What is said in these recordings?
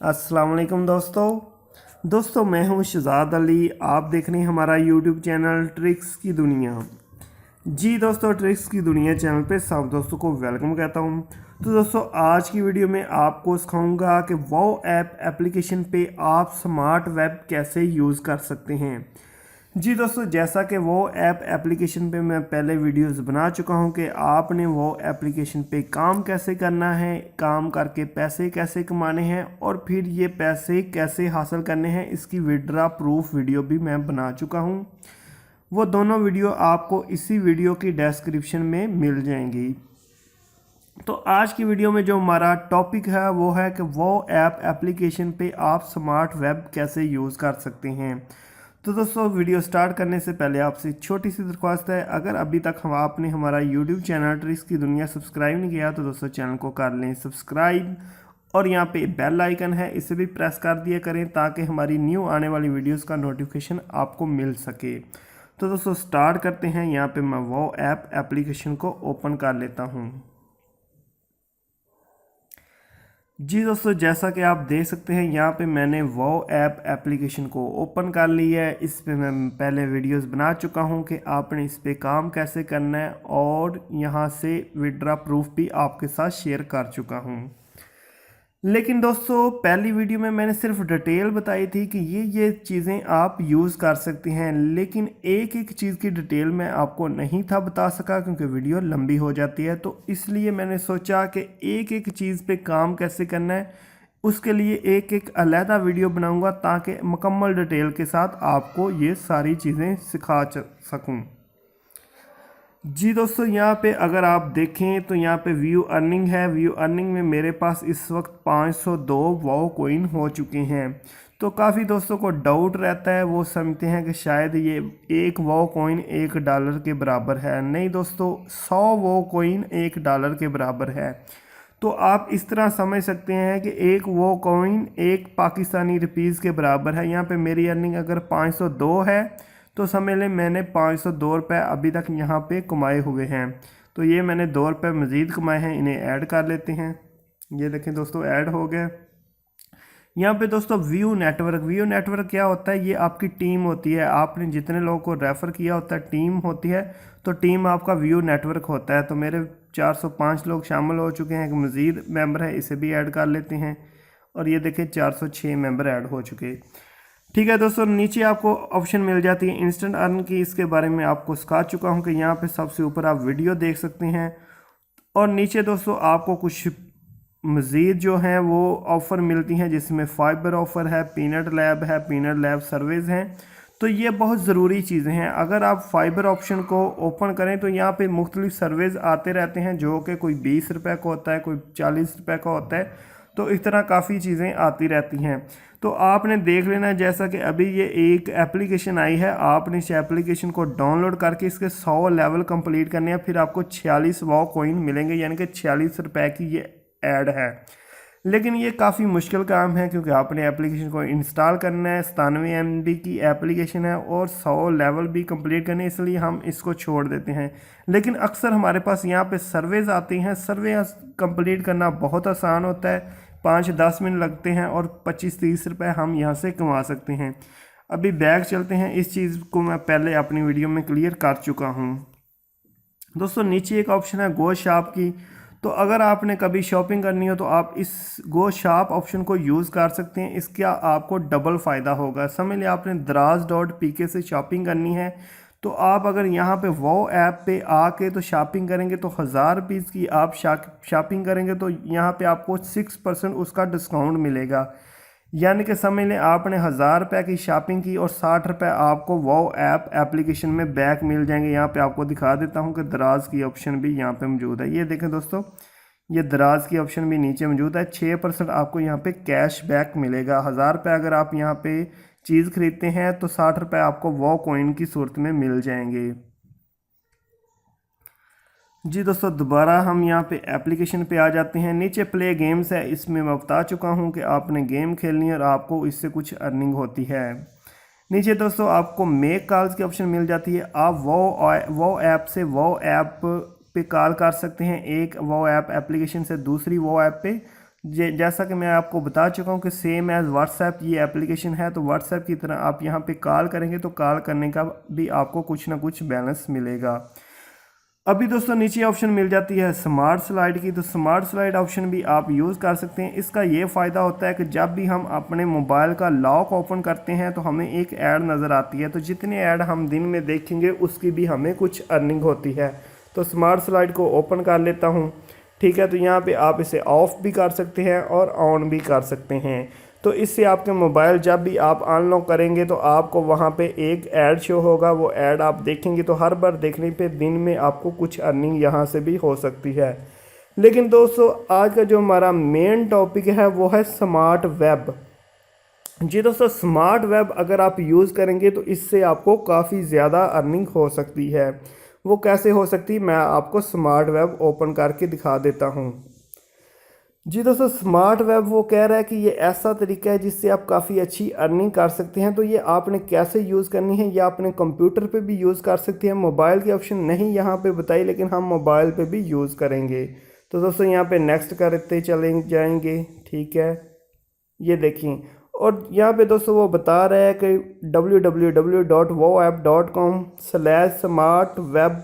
अस्सलाम वालेकुम दोस्तों मैं हूं शहजाद अली। आप देख रहे हैं हमारा यूट्यूब चैनल ट्रिक्स की दुनिया। जी दोस्तों, ट्रिक्स की दुनिया चैनल पे सब दोस्तों को वेलकम कहता हूं। तो दोस्तों आज की वीडियो में आपको सिखाऊंगा कि वो ऐप एप्लीकेशन पे आप स्मार्ट वेब कैसे यूज़ कर सकते हैं। जी दोस्तों, जैसा कि वो ऐप एप्लीकेशन पे मैं पहले वीडियोस बना चुका हूं कि आपने वो एप्लीकेशन पे काम कैसे करना है, काम करके पैसे कैसे कमाने हैं और फिर ये पैसे कैसे हासिल करने हैं, इसकी विड्रा प्रूफ वीडियो भी मैं बना चुका हूं। वो दोनों वीडियो आपको इसी वीडियो की डिस्क्रिप्शन में मिल जाएंगी। तो आज की वीडियो में जो हमारा टॉपिक है वो है कि वो ऐप एप्लीकेशन पे आप स्मार्ट वेब कैसे यूज़ कर सकते हैं। तो दोस्तों वीडियो स्टार्ट करने से पहले आपसे छोटी सी दरख्वास्त है, अगर अभी तक आपने हमारा यूट्यूब चैनल ट्रिक्स की दुनिया सब्सक्राइब नहीं किया तो दोस्तों चैनल को कर लें सब्सक्राइब, और यहाँ पे बेल आइकन है इसे भी प्रेस कर दिया करें ताकि हमारी न्यू आने वाली वीडियोस का नोटिफिकेशन आपको मिल सके। तो दोस्तों स्टार्ट करते हैं। यहाँ पे मैं वो ऐप एप्लीकेशन को ओपन कर लेता हूँ। जी दोस्तों, जैसा कि आप देख सकते हैं यहाँ पे मैंने वो ऐप एप्लीकेशन को ओपन कर लिया है। इस पे मैं पहले वीडियोस बना चुका हूँ कि आपने इस पे काम कैसे करना है, और यहाँ से विड्रा प्रूफ भी आपके साथ शेयर कर चुका हूँ। लेकिन दोस्तों पहली वीडियो में मैंने सिर्फ डिटेल बताई थी कि ये चीज़ें आप यूज़ कर सकते हैं, लेकिन एक एक चीज़ की डिटेल मैं आपको नहीं था बता सका क्योंकि वीडियो लंबी हो जाती है। तो इसलिए मैंने सोचा कि एक एक चीज़ पे काम कैसे करना है उसके लिए एक एक अलहदा वीडियो बनाऊंगा ताकि मुकम्मल डिटेल के साथ आपको ये सारी चीज़ें सिखा सकूँ। जी दोस्तों, यहाँ पे अगर आप देखें तो यहाँ पे व्यू अर्निंग है। व्यू अर्निंग में मेरे पास इस वक्त 502 वाओ कोइन हो चुके हैं। तो काफ़ी दोस्तों को डाउट रहता है, वो समझते हैं कि शायद ये एक वाओ कोइन $1 के बराबर है। नहीं दोस्तों, 100 वाओ कोइन $1 के बराबर है। तो आप इस तरह समझ सकते हैं कि एक वो कॉइन एक पाकिस्तानी रुपीज़ के बराबर है। यहाँ पे मेरी अर्निंग अगर 502 है तो समझ लें मैंने 502 रुपये अभी तक यहाँ पे कमाए हुए हैं। तो ये मैंने 2 रुपये मज़ीद कमाए हैं, इन्हें ऐड कर लेते हैं। ये देखें दोस्तों ऐड हो गए। यहाँ पे दोस्तों व्यू नेटवर्क क्या होता है? ये आपकी टीम होती है। आपने जितने लोगों को रेफ़र किया होता है टीम होती है, तो टीम आपका व्यू नेटवर्क होता है। तो मेरे 405 लोग शामिल हो चुके हैं। एक मज़ीद मेंबर है, इसे भी ऐड कर लेते हैं। और ये देखें 406 मेंबर ऐड हो चुके। ठीक है दोस्तों, नीचे आपको ऑप्शन मिल जाती है इंस्टेंट अर्न की। इसके बारे में आपको सिखा चुका हूँ कि यहाँ पे सबसे ऊपर आप वीडियो देख सकते हैं, और नीचे दोस्तों आपको कुछ मज़ीद जो हैं वो ऑफ़र मिलती हैं, जिसमें फाइबर ऑफ़र है, पीनट लैब है, पीनट लैब सर्विस हैं। तो ये बहुत ज़रूरी चीज़ें हैं। अगर आप फाइबर ऑप्शन को ओपन करें तो यहाँ पे मुख्तलिफ सर्विस आते रहते हैं, जो कि कोई 20 रुपये का होता है, कोई 40 रुपये का होता है। तो इस तरह काफ़ी चीज़ें आती रहती हैं। तो आपने देख लेना है, जैसा कि अभी ये एक एप्लीकेशन आई है, आपने इस एप्लीकेशन को डाउनलोड करके इसके 100 लेवल कंप्लीट करने हैं, फिर आपको 46 वाओ कॉइन मिलेंगे, यानी कि 46 रुपये की ये ऐड है। लेकिन ये काफ़ी मुश्किल काम है क्योंकि आपने एप्लीकेशन को इंस्टॉल करना है। 97 MB की एप्लीकेशन है और 100 लेवल भी कंप्लीट करने, इसलिए हम इसको छोड़ देते हैं। लेकिन अक्सर हमारे पास यहाँ पे सर्वेज आती हैं। सर्वे कंप्लीट करना बहुत आसान होता है, 5-10 मिनट लगते हैं और 25-30 रुपये हम यहाँ से कमा सकते हैं। अभी बैक चलते हैं, इस चीज़ को मैं पहले अपनी वीडियो में क्लियर कर चुका हूँ। दोस्तों नीचे एक ऑप्शन है गो शॉप की। तो अगर आपने कभी शॉपिंग करनी हो तो आप इस गो शॉप ऑप्शन को यूज़ कर सकते हैं। इसका आपको डबल फ़ायदा होगा। समझ लिया आपने दराज.pk से शॉपिंग करनी है, तो आप अगर यहाँ पे वो ऐप पे आके तो शॉपिंग करेंगे तो 1000 रुपीज़ की आप शॉपिंग करेंगे तो यहाँ पे आपको 6% उसका डिस्काउंट मिलेगा। यानी कि समझ लें आपने 1000 रुपये की शॉपिंग की और 60 रुपये आपको वो ऐप एप्लीकेशन में बैक मिल जाएंगे। यहाँ पे आपको दिखा देता हूँ कि दराज की ऑप्शन भी यहाँ पे मौजूद है। ये देखें दोस्तों, ये दराज की ऑप्शन भी नीचे मौजूद है। 6% आपको यहाँ पे कैश बैक मिलेगा। 1000 रुपये अगर आप यहाँ पे चीज़ खरीदते हैं तो 60 रुपये आपको वो कॉइन की सूरत में मिल जाएंगे। जी दोस्तों, दोबारा हम यहाँ पे एप्लीकेशन पे आ जाते हैं। नीचे प्ले गेम्स है, इसमें मैं बता चुका हूँ कि आपने गेम खेलनी है और आपको इससे कुछ अर्निंग होती है। नीचे दोस्तों आपको मेक कॉल्स की ऑप्शन मिल जाती है। आप वो ऐप से वो ऐप पे कॉल कर सकते हैं, एक वो ऐप एप्लीकेशन से दूसरी वो ऐप पे, जैसा कि मैं आपको बता चुका हूँ कि सेम एज़ व्हाट्सएप ये एप्लीकेशन है, तो व्हाट्सएप की तरह आप यहाँ पे कॉल करेंगे तो कॉल करने का भी आपको कुछ ना कुछ बैलेंस मिलेगा। अभी दोस्तों नीचे ऑप्शन मिल जाती है स्मार्ट स्लाइड की, तो स्मार्ट स्लाइड ऑप्शन भी आप यूज़ कर सकते हैं। इसका ये फ़ायदा होता है कि जब भी हम अपने मोबाइल का लॉक ओपन करते हैं तो हमें एक ऐड नज़र आती है, तो जितने ऐड हम दिन में देखेंगे उसकी भी हमें कुछ अर्निंग होती है। तो स्मार्ट स्लाइड को ओपन कर लेता हूँ, ठीक है। तो यहाँ पे आप इसे ऑफ़ भी कर सकते हैं और ऑन भी कर सकते हैं। तो इससे आपके मोबाइल जब भी आप अनलॉक करेंगे तो आपको वहाँ पे एक ऐड शो होगा, वो ऐड आप देखेंगे तो हर बार देखने पे दिन में आपको कुछ अर्निंग यहाँ से भी हो सकती है। लेकिन दोस्तों आज का जो हमारा मेन टॉपिक है वो है स्मार्ट वेब। जी दोस्तों, स्मार्ट वेब अगर आप यूज़ करेंगे तो इससे आपको काफ़ी ज़्यादा अर्निंग हो सकती है। वो कैसे हो सकती है, मैं आपको स्मार्ट वेब ओपन करके दिखा देता हूँ। जी दोस्तों, स्मार्ट वेब वो कह रहा है कि ये ऐसा तरीका है जिससे आप काफ़ी अच्छी अर्निंग कर सकते हैं। तो ये आपने कैसे यूज़ करनी है, ये आपने कंप्यूटर पे भी यूज़ कर सकते हैं। मोबाइल की ऑप्शन नहीं यहाँ पे बताई, लेकिन हम मोबाइल पे भी यूज़ करेंगे। तो दोस्तों यहाँ पे नेक्स्ट करते चले जाएंगे, ठीक है। ये देखिए, और यहाँ पे दोस्तों वो बता रहा है कि www.woapp.com/smartweb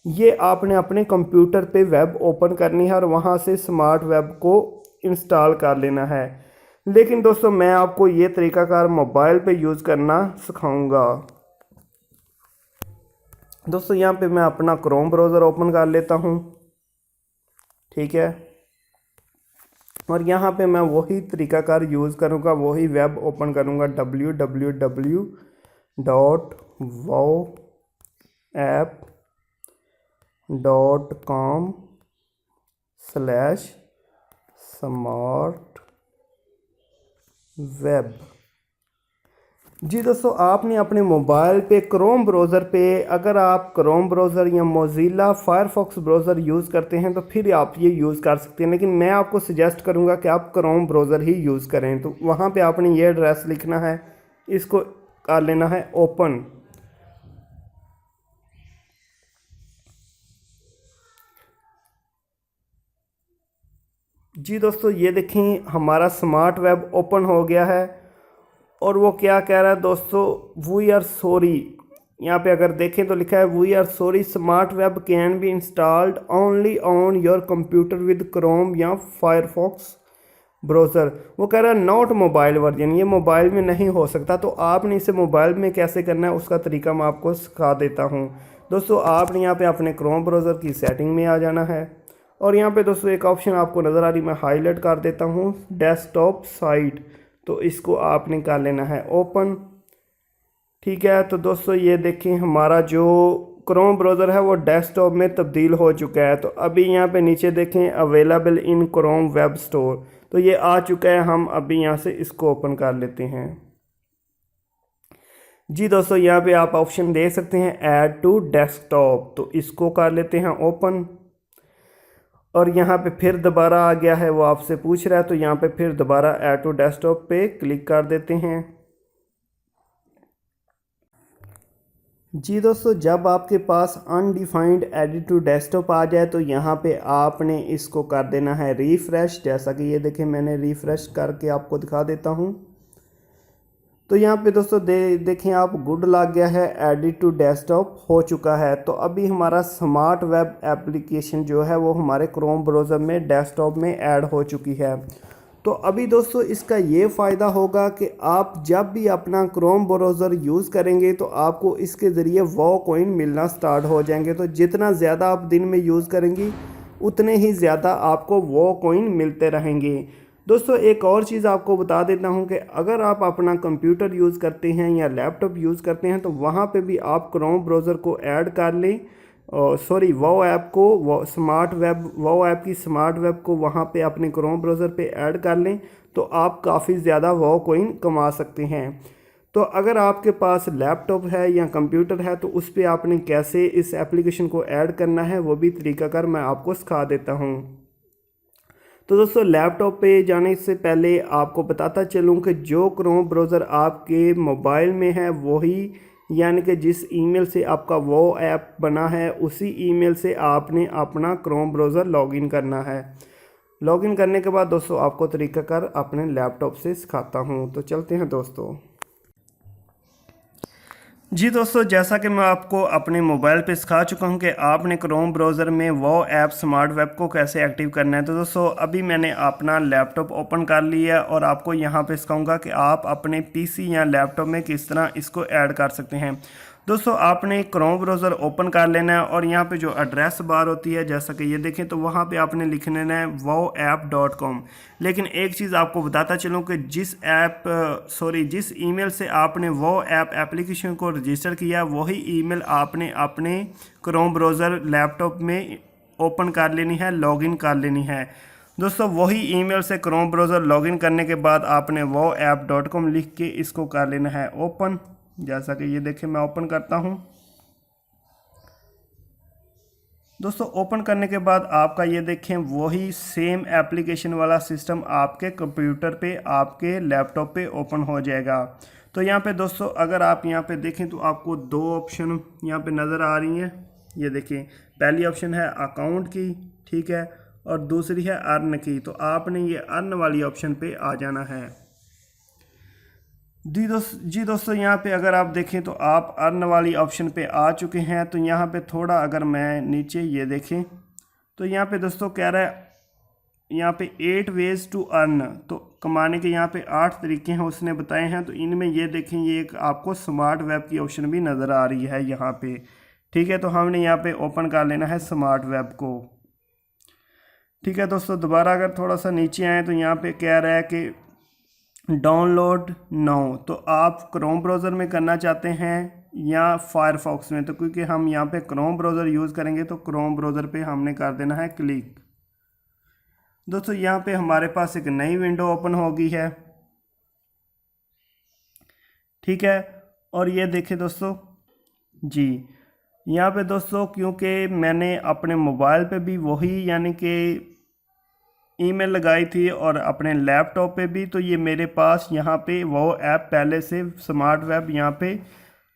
ये आपने अपने कंप्यूटर पे वेब ओपन करनी है और वहाँ से स्मार्ट वेब को इंस्टॉल कर लेना है। लेकिन दोस्तों मैं आपको ये तरीकाकार मोबाइल पे यूज़ करना सिखाऊंगा। दोस्तों यहाँ पे मैं अपना क्रोम ब्राउज़र ओपन कर लेता हूँ, ठीक है। और यहाँ पे मैं वही तरीकाकार यूज़ करूँगा, वही वेब ओपन करूँगा www.woapp.com/smartweb। जी दोस्तों, आपने अपने मोबाइल पे क्रोम ब्राउज़र पे, अगर आप क्रोम ब्राउज़र या मोज़िला फायरफॉक्स ब्राउज़र यूज़ करते हैं तो फिर आप ये यूज़ कर सकते हैं। लेकिन मैं आपको सजेस्ट करूँगा कि आप क्रोम ब्राउज़र ही यूज़ करें। तो वहाँ पे आपने ये एड्रेस लिखना है, इसको कर लेना है ओपन। जी दोस्तों, ये देखें हमारा स्मार्ट वेब ओपन हो गया है। और वो क्या कह रहा है दोस्तों, वी आर सॉरी। यहाँ पे अगर देखें तो लिखा है we are sorry, smart web can be installed only on your computer with Chrome या फायरफॉक्स ब्राउज़र। वो कह रहा है नॉट मोबाइल वर्जन, ये मोबाइल में नहीं हो सकता। तो आपने इसे मोबाइल में कैसे करना है उसका तरीका मैं आपको सिखा देता हूँ। दोस्तों आपने यहाँ पे अपने क्रोम ब्राउज़र की सेटिंग में आ जाना है और यहाँ पे दोस्तों एक ऑप्शन आपको नज़र आ रही, मैं हाईलाइट कर देता हूँ, डेस्कटॉप साइट। तो इसको आपने कर लेना है ओपन, ठीक है। तो दोस्तों ये देखें हमारा जो क्रोम ब्राउज़र है वो डेस्कटॉप में तब्दील हो चुका है। तो अभी यहाँ पे नीचे देखें available in Chrome web store, तो ये आ चुका है। हम अभी यहाँ से इसको ओपन कर लेते हैं। जी दोस्तों, यहाँ पे आप ऑप्शन दे सकते हैं ऐड टू डेस्कटॉप, तो इसको कर लेते हैं ओपन। और यहाँ पे फिर दोबारा आ गया है, वो आपसे पूछ रहा है, तो यहाँ पे फिर दोबारा ऐड टू डेस्कटॉप पे क्लिक कर देते हैं। जी दोस्तों, जब आपके पास अनडिफाइंड एडिट टू डेस्कटॉप आ जाए तो यहाँ पे आपने इसको कर देना है रिफ़्रेश। जैसा कि ये देखें मैंने रिफ़्रेश करके आपको दिखा देता हूँ। तो यहाँ पे दोस्तों देखें आप गुड लग गया है, एडिट टू डेस्कटॉप हो चुका है। तो अभी हमारा स्मार्ट वेब एप्लीकेशन जो है वो हमारे क्रोम ब्राउज़र में डेस्कटॉप में ऐड हो चुकी है। तो अभी दोस्तों इसका ये फ़ायदा होगा कि आप जब भी अपना क्रोम ब्राउज़र यूज़ करेंगे तो आपको इसके ज़रिए वो कॉइन मिलना स्टार्ट हो जाएंगे। तो जितना ज़्यादा आप दिन में यूज़ करेंगी उतने ही ज़्यादा आपको वो कॉइन मिलते रहेंगे। दोस्तों एक और चीज़ आपको बता देता हूं कि अगर आप अपना कंप्यूटर यूज़ करते हैं या लैपटॉप यूज़ करते हैं तो वहां पे भी आप क्रोम ब्राउज़र को ऐड कर लें, वो ऐप को, वो ऐप की स्मार्ट वेब को वहां पे अपने क्रोम ब्राउज़र पे ऐड कर लें तो आप काफ़ी ज़्यादा वो कॉइन कमा सकते हैं। तो अगर आपके पास लैपटॉप है या कंप्यूटर है तो उस पर आपने कैसे इस एप्लीकेशन को ऐड करना है वो भी तरीकाकार मैं आपको सिखा देता हूँ। तो दोस्तों लैपटॉप पे जाने से पहले आपको बताता चलूँ कि जो क्रोम ब्राउज़र आपके मोबाइल में है वही, यानी कि जिस ईमेल से आपका वो ऐप बना है उसी ईमेल से आपने अपना क्रोम ब्राउज़र लॉगिन करना है। लॉगिन करने के बाद दोस्तों आपको तरीक़ाकार अपने लैपटॉप से सिखाता हूँ। तो चलते हैं दोस्तों। जी दोस्तों, जैसा कि मैं आपको अपने मोबाइल पे सिखा चुका हूं कि आपने क्रोम ब्राउज़र में वो ऐप स्मार्ट वेब को कैसे एक्टिव करना है। तो दोस्तों अभी मैंने अपना लैपटॉप ओपन कर लिया है और आपको यहां पे सिखाऊंगा कि आप अपने पीसी या लैपटॉप में किस तरह इसको ऐड कर सकते हैं। दोस्तों आपने क्रोम ब्राउज़र ओपन कर लेना है और यहाँ पे जो एड्रेस बार होती है जैसा कि ये देखें, तो वहाँ पे आपने लिख लेना है woapp.com। लेकिन एक चीज़ आपको बताता चलूँ कि जिस ईमेल से आपने वो ऐप एप्लीकेशन को रजिस्टर किया वही ईमेल आपने अपने क्रोम ब्राउज़र लैपटॉप में ओपन कर लेनी है, लॉगिन कर लेनी है। दोस्तों वही ईमेल से क्रोम ब्राउज़र लॉगिन करने के बाद आपने woapp.com लिख के इसको कर लेना है ओपन। जैसा कि ये देखें मैं ओपन करता हूं। दोस्तों ओपन करने के बाद आपका ये देखें वही सेम एप्लीकेशन वाला सिस्टम आपके कंप्यूटर पे, आपके लैपटॉप पे ओपन हो जाएगा। तो यहाँ पे दोस्तों अगर आप यहाँ पे देखें तो आपको दो ऑप्शन यहाँ पे नज़र आ रही हैं। ये देखें, पहली ऑप्शन है अकाउंट की, ठीक है, और दूसरी है अर्न की। तो आपने ये अर्न वाली ऑप्शन पे आ जाना है। जी दोस्तों यहाँ पे अगर आप देखें तो आप अर्न वाली ऑप्शन पे आ चुके हैं। तो यहाँ पे थोड़ा अगर मैं नीचे ये देखें तो यहाँ पे दोस्तों कह रहा है यहाँ पे 8 वेज टू अर्न, तो कमाने के यहाँ पे 8 तरीके हैं उसने बताए हैं। तो इनमें ये देखें ये एक आपको स्मार्ट वेब की ऑप्शन भी नज़र आ रही है यहाँ पे, ठीक है। तो हमने यहाँ पे ओपन कर लेना है स्मार्ट वेब को, ठीक है। दोस्तों दोबारा अगर थोड़ा सा नीचे आए तो यहाँ पे कह रहा है कि डाउनलोड नाउ, तो आप क्रोम ब्राउज़र में करना चाहते हैं या फायरफॉक्स में। तो क्योंकि हम यहाँ पे क्रोम ब्राउज़र यूज़ करेंगे तो क्रोम ब्राउज़र पे हमने कर देना है क्लिक। दोस्तों यहाँ पे हमारे पास एक नई विंडो ओपन हो गई है, ठीक है। और ये देखें दोस्तों जी, यहाँ पे दोस्तों क्योंकि मैंने अपने मोबाइल पे भी वही यानी कि ईमेल लगाई थी और अपने लैपटॉप पे भी, तो ये मेरे पास यहाँ पे वो ऐप पहले से स्मार्ट वेब यहाँ पे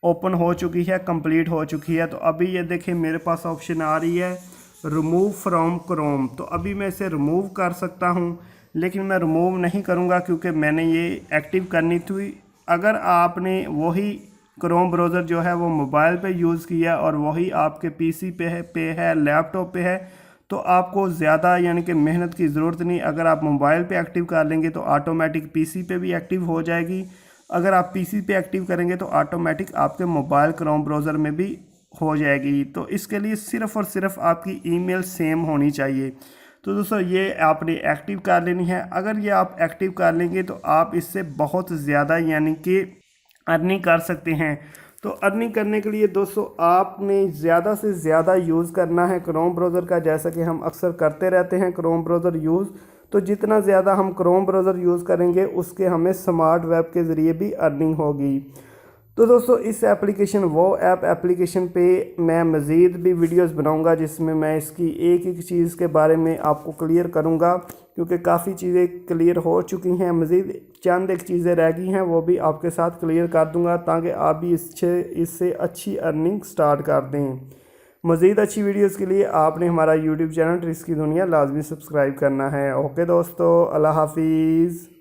ओपन हो चुकी है, कंप्लीट हो चुकी है। तो अभी ये देखें मेरे पास ऑप्शन आ रही है रिमूव फ्रॉम क्रोम। तो अभी मैं इसे रिमूव कर सकता हूँ, लेकिन मैं रिमूव नहीं करूँगा क्योंकि मैंने ये एक्टिव करनी थी। अगर आपने वही क्रोम ब्राउज़र जो है वो मोबाइल पे यूज़ किया और वही आपके पीसी पे है लैपटॉप पे है, तो आपको ज़्यादा यानी कि मेहनत की ज़रूरत नहीं। अगर आप मोबाइल पे एक्टिव कर लेंगे तो ऑटोमेटिक पीसी पे भी एक्टिव हो जाएगी। अगर आप पीसी पे एक्टिव करेंगे तो ऑटोमेटिक आपके मोबाइल क्रोम ब्राउज़र में भी हो जाएगी। तो इसके लिए सिर्फ़ और सिर्फ आपकी ईमेल सेम होनी चाहिए। तो दोस्तों ये आपने एक्टिव कर लेनी है। अगर ये आप एक्टिव कर लेंगे तो आप इससे बहुत ज़्यादा यानी कि अर्निंग कर सकते हैं। तो अर्निंग करने के लिए दोस्तों आपने ज़्यादा से ज़्यादा यूज़ करना है क्रोम ब्राउज़र का, जैसा कि हम अक्सर करते रहते हैं क्रोम ब्राउज़र यूज़। तो जितना ज़्यादा हम क्रोम ब्राउज़र यूज़ करेंगे उसके हमें स्मार्ट वेब के ज़रिए भी अर्निंग होगी। तो दोस्तों इस एप्लीकेशन वो ऐप एप्लीकेशन पे मैं मज़ीद भी वीडियोस बनाऊंगा जिसमें मैं इसकी एक एक चीज़ के बारे में आपको क्लियर करूंगा, क्योंकि काफ़ी चीज़ें क्लियर हो चुकी हैं। मज़ीद चंद एक चीज़ें रह गई हैं वो भी आपके साथ क्लियर कर दूंगा ताकि आप भी इससे अच्छी अर्निंग स्टार्ट कर दें। मज़ीद अच्छी वीडियोज़ के लिए आपने हमारा यूट्यूब चैनल ट्रिक्स की दुनिया लाजमी सब्सक्राइब करना है। ओके दोस्तों, अल्लाह हाफिज़।